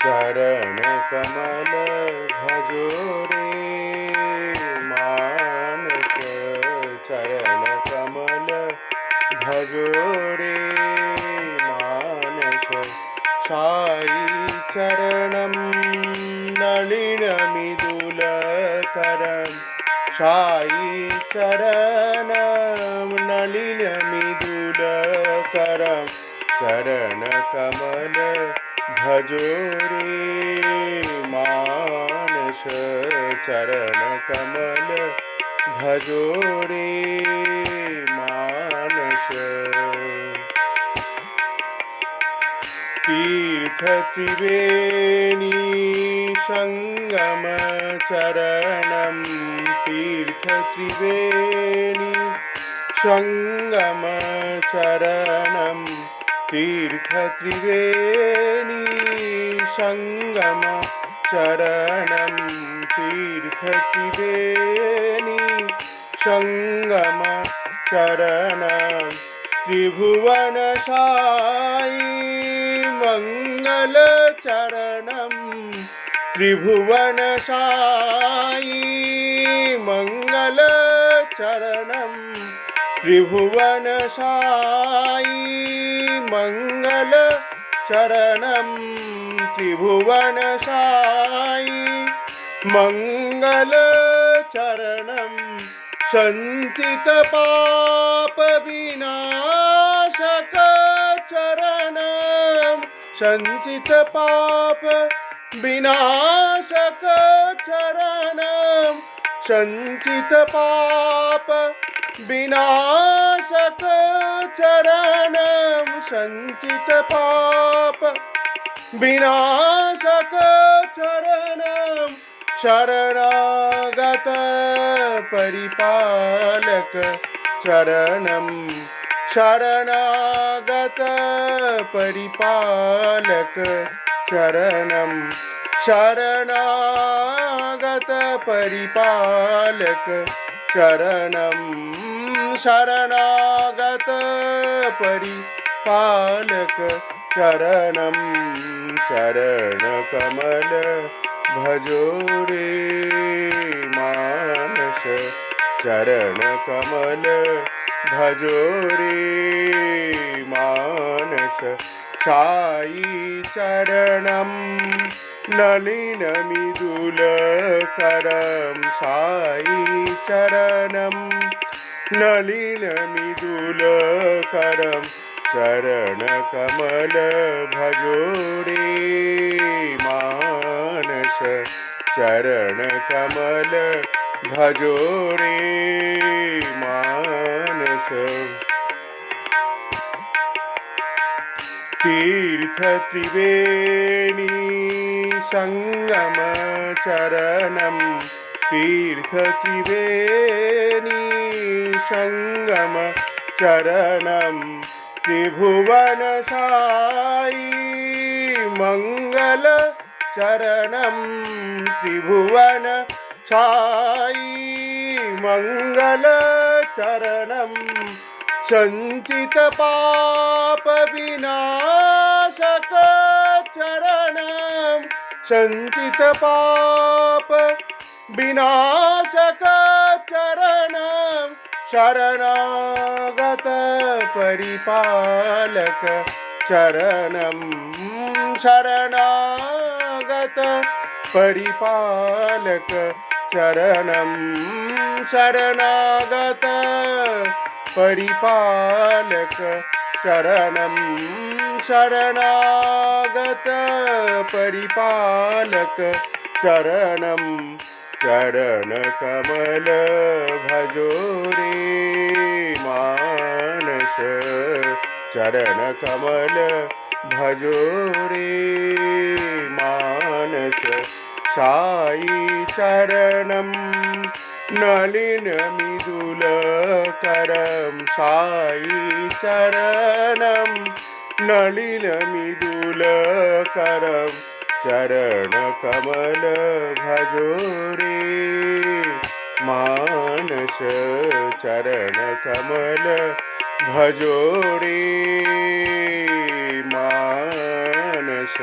चरण कमल भजो रे मानस चरण कमल भजो रे मानस साई चरणं नलिनमिदुलकरं साई चरणं नलिनमिदुलकरं चरण कमल भजो रे मानस चरण कमल भजो रे मानस तीर्थ त्रिवेणी संगम चरणं तीर्थ त्रिवेणी संगम चरणं तीर्थ त्रिवेणी संगम चरणं तीर्थ त्रिवेणी संगम चरणं त्रिभुवन साई मंगल चरणं त्रिभुवन साई मंगल चरणं त्रिभुवन साई मंगल चरणं त्रिभुवन साई मंगल चरणं संचित पाप विनाशक चरणं संचित पाप विनाशक चरणं संचित पाप विनाशक चरणं संचित पाप विनाशक चरणं शरणागत परिपालक चरणं शरणागत परिपालक चरणं शरणागत परिपालक चरणं शरणागत परिपालक चरणं चरण कमल भजो रे मानस चरण कमल भजो रे मानस साई चरणं नलिनमिदुलकरं साई चरणं नलिनमिदुलकरं चरण कमल भजो रे मानस चरण कमल भजो रे मानस तीर्थ त्रिवेणी संगम चरणं तीर्थ त्रिवेणी संगम चरणं त्रिभुवन साई मंगल चरणं त्रिभुवन साई मंगल चरणं संचित पाप विनाशक चरणं संचित पाप विनाशक चरणं शरणागत परिपालक चरणं शरणागत परिपालक चरणं शरणागत परिपालक चरणं शरणागत परिपालक चरणं चरण कमल भजो रे मानस चरण कमल भजो रे मानस साई चरणं नलिनमिदुलकरं साई चरणं नलिनमिदुलकरं चरण कमल भजो रे मानस चरण कमल भजो रे मानस।